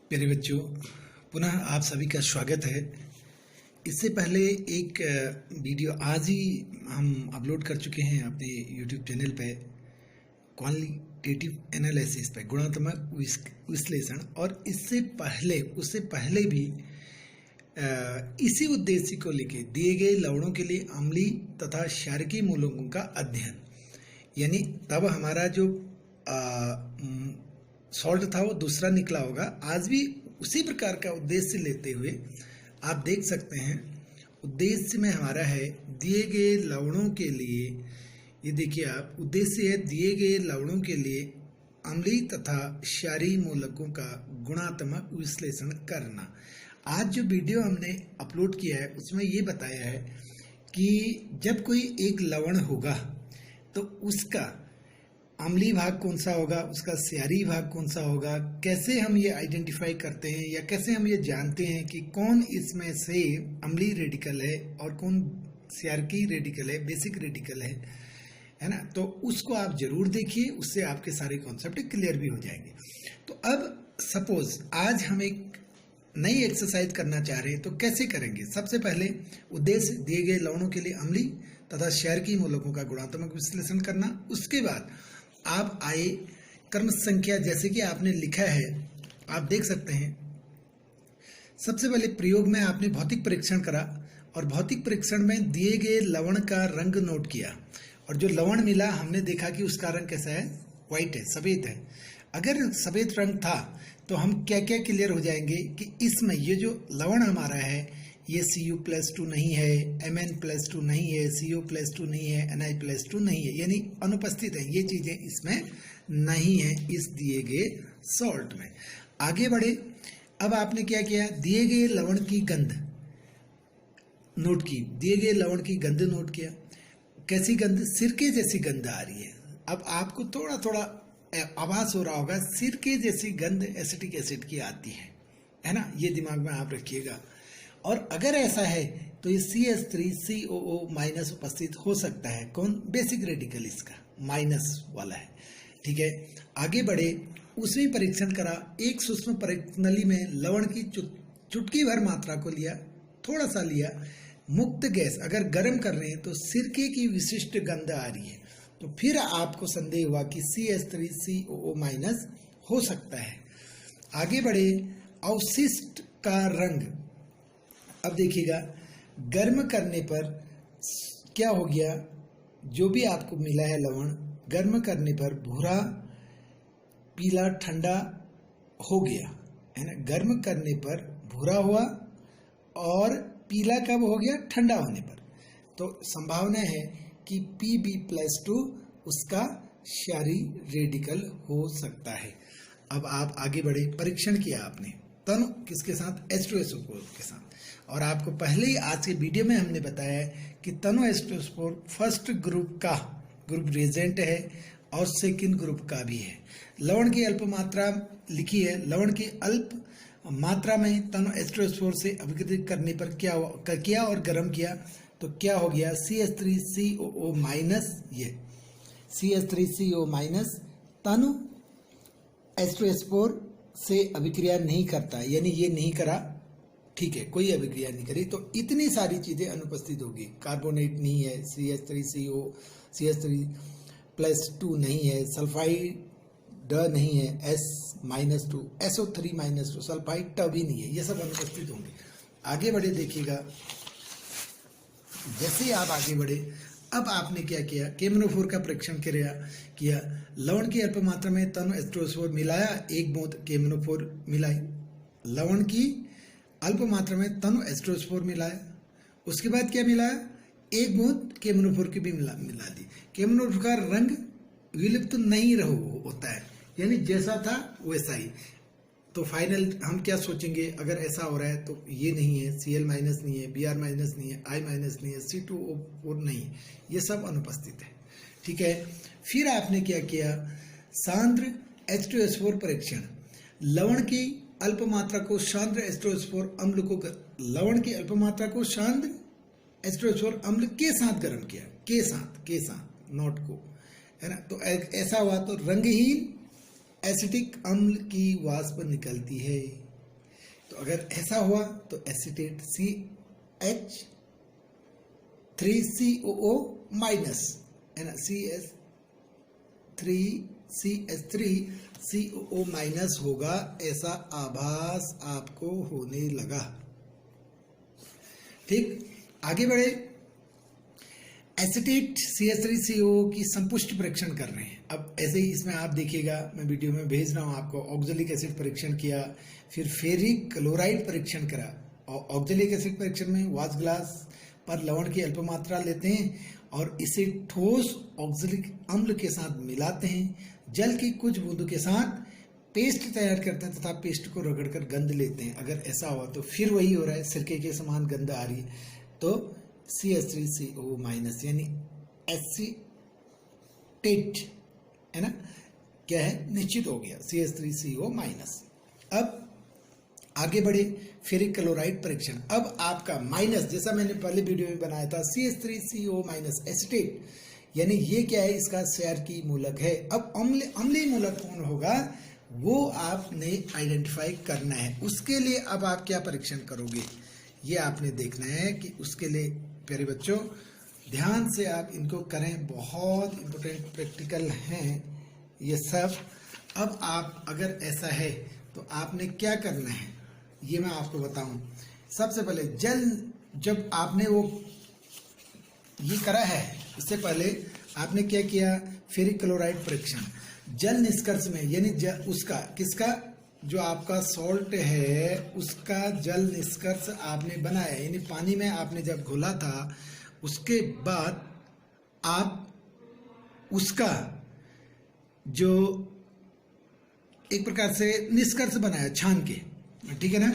प्यारे बच्चों, पुनः आप सभी का स्वागत है। इससे पहले एक वीडियो आज ही हम अपलोड कर चुके हैं अपने YouTube चैनल पे, क्वालिटेटिव एनालिसिस पे, गुणात्मक विश्लेषण। और उससे पहले भी इसी उद्देश्य को लेके दिए गए लवणों के लिए अम्लीय तथा क्षारकीय मूलकों का अध्ययन, यानी तब हमारा जो सॉल्ट था वो दूसरा निकला होगा। आज भी उसी प्रकार का उद्देश्य लेते हुए आप देख सकते हैं, उद्देश्य में हमारा है दिए गए लवणों के लिए, ये देखिए आप, उद्देश्य है दिए गए लवणों के लिए अम्लीय तथा क्षारीय मूलकों का गुणात्मक विश्लेषण करना। आज जो वीडियो हमने अपलोड किया है उसमें ये बताया है कि जब कोई एक लवण होगा तो उसका अम्लीय भाग कौन सा होगा, उसका क्षारीय भाग कौन सा होगा, कैसे हम ये आइडेंटिफाई करते हैं या कैसे हम ये जानते हैं कि कौन इसमें से अम्लीय रेडिकल है और कौन क्षारकीय रेडिकल है, बेसिक रेडिकल है ना। तो उसको आप जरूर देखिए, उससे आपके सारे कॉन्सेप्ट क्लियर भी हो जाएंगे। तो अब सपोज आज हम एक नई एक्सरसाइज करना चाह रहे हैं, तो कैसे करेंगे? सबसे पहले उद्देश्य दिए गए लवणों के लिए अम्लीय तथा क्षारकीय मूलकों का गुणात्मक विश्लेषण करना। उसके बाद आप आए क्रम संख्या, जैसे कि आपने लिखा है, आप देख सकते हैं। सबसे पहले प्रयोग में आपने भौतिक परीक्षण करा और भौतिक परीक्षण में दिए गए लवण का रंग नोट किया, और जो लवण मिला हमने देखा कि उसका रंग कैसा है, व्हाइट है, सफेद है। अगर सफेद रंग था तो हम क्या क्या क्लियर हो जाएंगे कि इसमें ये जो लवण हमारा है ये Cu+2 नहीं है, Mn+2 नहीं है, CO+2 नहीं है, Ni+2 नहीं है, यानी अनुपस्थित है। ये चीजें इसमें नहीं है इस दिए गए सॉल्ट में। आगे बढ़े, अब आपने क्या किया, दिए गए लवण की गंध नोट की, दिए गए लवण की गंध नोट किया। कैसी गंध? सिरके जैसी गंध आ रही है। अब आपको थोड़ा थोड़ा आभास हो रहा होगा, सिरके जैसी गंध एसिटिक एसिड की आती है ना, ये दिमाग में आप रखिएगा। और अगर ऐसा है तो ये CH3COO- उपस्थित हो सकता है। कौन? बेसिक रेडिकल इसका माइनस वाला है। ठीक है, आगे बढ़े, उसमें परीक्षण करा। एक सूक्ष्म परीक्षणनली में लवण की चुटकी भर मात्रा को लिया, थोड़ा सा लिया। मुक्त गैस अगर गर्म कर रहे हैं तो सिरके की विशिष्ट गंध आ रही है, तो फिर आपको संदेह हुआ कि CH3COO- हो सकता है। आगे बढ़े, अवशिष्ट का रंग, अब देखिएगा, गर्म करने पर क्या हो गया, जो भी आपको मिला है लवण, गर्म करने पर भूरा पीला ठंडा हो गया, है ना। गर्म करने पर भूरा हुआ और पीला कब हो गया? ठंडा होने पर। तो संभावना है कि Pb+2 उसका क्षारीय रेडिकल हो सकता है। अब आप आगे बढ़े, परीक्षण किया आपने तनु किसके साथ? H2SO4 के साथ। और आपको पहले ही आज के वीडियो में हमने बताया है कि तनु H2SO4 फर्स्ट ग्रुप का ग्रुप रिएजेंट है और सेकंड ग्रुप का भी है। लवण की अल्प मात्रा लिखी है, लवण की अल्प मात्रा में तनु H2SO4 से अभिक्रिया करने पर क्या किया और गर्म किया तो क्या हो गया? CH3COO- ये CH3CO- तनु H2SO4 से अभिक्रिया नहीं करता, यानी ये नहीं करा, ठीक है, कोई अभिक्रिया नहीं करी, तो इतनी सारी चीजें अनुपस्थित होगी। कार्बोनेट नहीं है, CH3 नहीं है, सल्फाइड नहीं है, S-2, SO3-2, सल्फाइड भी नहीं है, ये सब अनुपस्थित होंगे। आगे बढ़े, देखिएगा, जैसे ही आप आगे बढ़े, अब आपने क्या किया, KMnO4 का परीक्षण किया। लवण की अल्प मात्रा में तनु H2SO4 मिलाया, 1 बूंद KMnO4 मिलाई। लवण की अल्प मात्रा में तनु H2SO4 मिलाया, उसके बाद क्या मिलाया? 1 बूंद KMnO4 की भी मिला दी। KMnO4 का रंग विलुप्त नहीं होता है, यानी जैसा था वैसा ही। तो फाइनल हम क्या सोचेंगे, अगर ऐसा हो रहा है तो ये नहीं है, Cl- नहीं है, Br- नहीं है, I- नहीं है, C2O4 नहीं है, ये सब अनुपस्थित है। ठीक है, फिर आपने क्या किया, सांद्र H2SO4 परीक्षण। लवण की अल्प मात्रा को सांद्र H2SO4 अम्ल को, लवण की अल्प मात्रा को सांद्र H2SO4 अम्ल के साथ गर्म किया, के साथ नॉट को, है ना। तो ऐसा हुआ तो रंगहीन एसिटिक अम्ल की वाष्प निकलती है, तो अगर ऐसा हुआ तो एसीटेट CH3COO माइनस, है ना, CH3CH3COO माइनस होगा, ऐसा आभास आपको होने लगा। ठीक, आगे बढ़े। एसीटेट CH3CO की संपुष्टि परीक्षण कर रहे हैं। अब ऐसे ही इसमें आप देखिएगा, मैं वीडियो में भेज रहा हूं आपको। ऑक्जेलिक एसिड परीक्षण किया, फिर फेरिक क्लोराइड परीक्षण करा। और ऑक्जेलिक एसिड परीक्षण में वाश ग्लास पर लवण की अल्प मात्रा लेते हैं और इसे ठोस ऑक्जेलिक अम्ल के साथ मिलाते हैं, जल की कुछ बूंदों के साथ पेस्ट तैयार करते हैं तथा पेस्ट को रगड़कर गंध लेते हैं। अगर ऐसा हुआ तो फिर वही हो रहा है, सिरके के समान गंध आ रही है, तो CH3CO माइनस यानी एसीटेट, है ना, क्या है, निश्चित हो गया, CH3CO माइनस। अब आगे बढ़े, फेरिक क्लोराइड परीक्षण। अब आपका माइनस, जैसा मैंने पहले वीडियो में बनाया था, CH3CO माइनस एसीटेट, यानी ये क्या है, इसका क्षार की मूलक है। अब अम्लीय मूलक कौन होगा वो आपने आइडेंटिफाई करना है। उसके लिए अब आप क्या परीक्षण करोगे ये आपने देखना है कि उसके लिए प्यारे बच्चों ध्यान से आप इनको करें, बहुत इम्पोर्टेंट प्रैक्टिकल हैं ये सब। अब आप अगर ऐसा है तो आपने क्या करना है ये मैं आपको बताऊं। सबसे पहले जल, जब आपने वो ये करा है, इससे पहले आपने क्या किया, फेरिक क्लोराइड परीक्षण। जल निष्कर्ष में यानी उसका किसका, जो आपका सॉल्ट है उसका जल निष्कर्ष आपने बनाया, यानी पानी में आपने जब घोला था उसके बाद आप उसका जो एक प्रकार से निष्कर्ष बनाया छान के, ठीक है ना।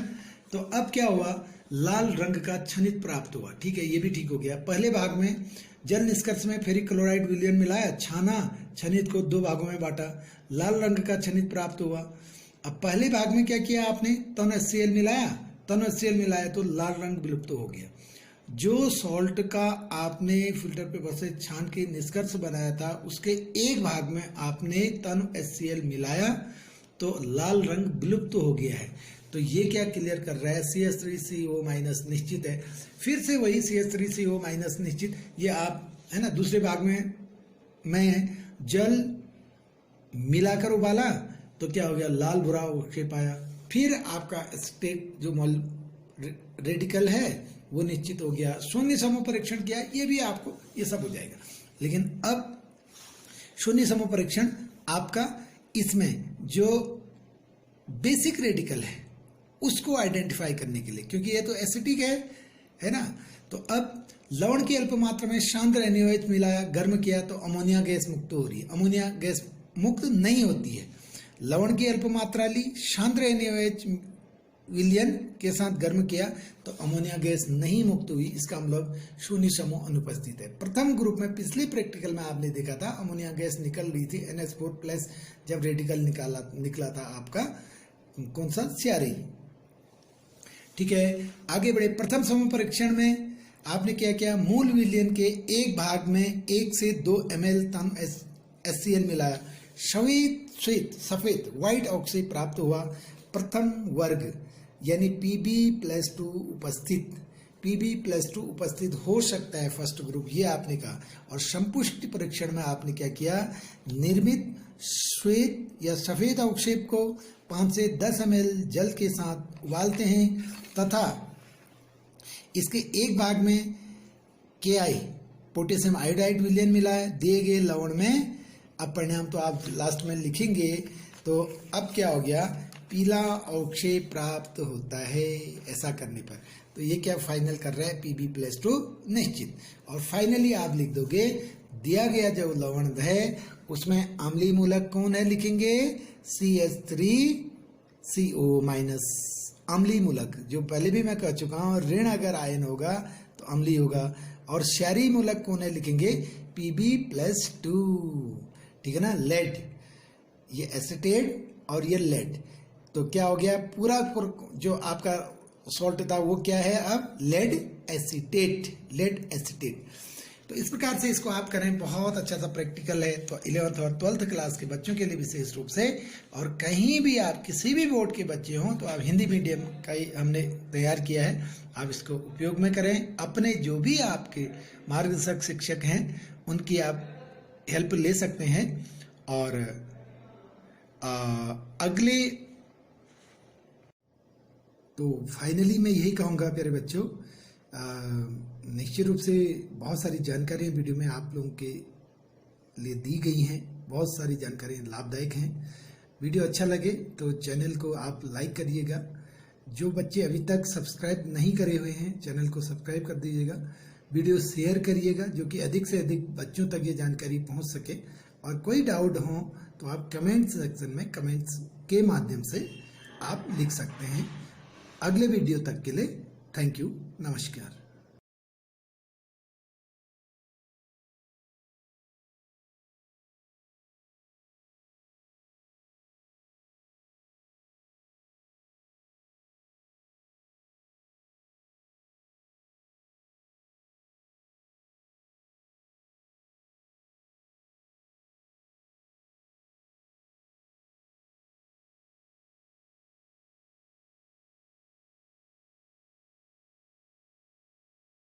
तो अब क्या हुआ, लाल रंग का छनित प्राप्त हुआ। ठीक है, ये भी ठीक हो गया। पहले भाग में जल निष्कर्ष में फेरिक क्लोराइड विलयन मिलाया, छाना, छनित को 2 भागों में बांटा, लाल रंग का छनित प्राप्त हुआ। अब पहले भाग में क्या किया आपने, तन HCl मिलाया तो लाल रंग विलुप्त हो गया। जो सॉल्ट का आपने फिल्टर पेपर से छान के निष्कर्ष बनाया था उसके एक भाग में आपने तन HCl मिलाया तो लाल रंग विलुप्त हो गया है। तो ये क्या क्लियर कर रहा है, CH3CO माइनस निश्चित है। फिर से वही CH3CO माइनस निश्चित, ये आप, है ना, दूसरे भाग में मैं जल मिलाकर उबाला तो क्या हो गया, लाल भुरा अवक्षेप आया। फिर आपका स्टेट जो मॉल रेडिकल है वो निश्चित हो गया। शून्य समूह परीक्षण किया, ये भी आपको ये सब हो जाएगा। लेकिन अब शून्य समूह परीक्षण आपका, इसमें जो बेसिक रेडिकल है उसको आइडेंटिफाई करने के लिए, क्योंकि ये तो एसिटिक है ना। तो अब लवण की अल्प मात्रा में शांत NaOH मिलाया, गर्म किया तो अमोनिया गैस मुक्त हो रही है। अमोनिया गैस मुक्त नहीं होती है। लवण की अल्प मात्रा ली, शांत NaOH विलयन के साथ गर्म किया तो अमोनिया गैस नहीं मुक्त हुई। इसका मतलब शून्य समूह अनुपस्थित है। प्रथम ग्रुप में पिछले प्रैक्टिकल में आपने देखा था अमोनिया गैस निकल रही थी, NH4+ जब रेडिकल निकला था आपका कौन सा, CRI। ठीक है, आगे बढ़े। प्रथम समूह परीक्षण में आपने क्या किया, मूल विलयन के एक भाग में 1 से 2 ml तन HCl मिलाया, सफेद व्हाइट ऑक्साइड प्राप्त हुआ। प्रथम वर्ग यानी Pb+2 उपस्थित हो सकता है फर्स्ट ग्रुप, ये आपने कहा। और संपुष्टि परीक्षण में आपने क्या किया, निर्मित श्वेत या सफेद अवक्षेप को 5 से 10 ml जल के साथ उबालते हैं तथा इसके एक भाग में Ki पोटेशियम आयोडाइड विलयन मिलाया दिए गए लवण में। अब परिणाम तो आप लास्ट में लिखेंगे। तो अब क्या हो गया, पीला अवक्षेप प्राप्त होता है ऐसा करने पर। तो ये क्या फाइनल कर रहा है, Pb+2 निश्चित। और फाइनली आप लिख दोगे दिया गया जो लवण है उसमें अम्लीय मूलक कौन है, लिखेंगे CH3CO माइनस अम्लीय मूलक, जो पहले भी मैं कह चुका हूँ, ऋण अगर आयन होगा तो अम्लीय होगा। और क्षारीय मूलक कौन है, लिखेंगे Pb+2, ठीक है ना। लेड, ये एसीटेट और ये लेड, तो क्या हो गया, पूरा जो आपका सॉल्ट था वो क्या है अब, लेड एसीटेट। तो इस प्रकार से इसको आप करें, बहुत अच्छा सा प्रैक्टिकल है। तो 11th और 12th क्लास के बच्चों के लिए विशेष रूप से, और कहीं भी आप किसी भी बोर्ड के बच्चे हों तो आप हिंदी मीडियम का ही हमने तैयार किया है, आप इसको उपयोग में करें। अपने जो भी आपके मार्गदर्शक शिक्षक हैं उनकी आप हेल्प ले सकते हैं। और अगले, तो फाइनली मैं यही कहूँगा प्यारे बच्चों, निश्चित रूप से बहुत सारी जानकारियाँ वीडियो में आप लोगों के लिए दी गई हैं, बहुत सारी जानकारियाँ लाभदायक हैं। वीडियो अच्छा लगे तो चैनल को आप लाइक करिएगा। जो बच्चे अभी तक सब्सक्राइब नहीं करे हुए हैं चैनल को सब्सक्राइब कर दीजिएगा। वीडियो शेयर करिएगा जो कि अधिक से अधिक बच्चों तक ये जानकारी पहुंच सके। और कोई डाउट हो तो आप कमेंट सेक्शन में कमेंट्स के माध्यम से आप लिख सकते हैं। अगले वीडियो तक के लिए थैंक यू, नमस्कार।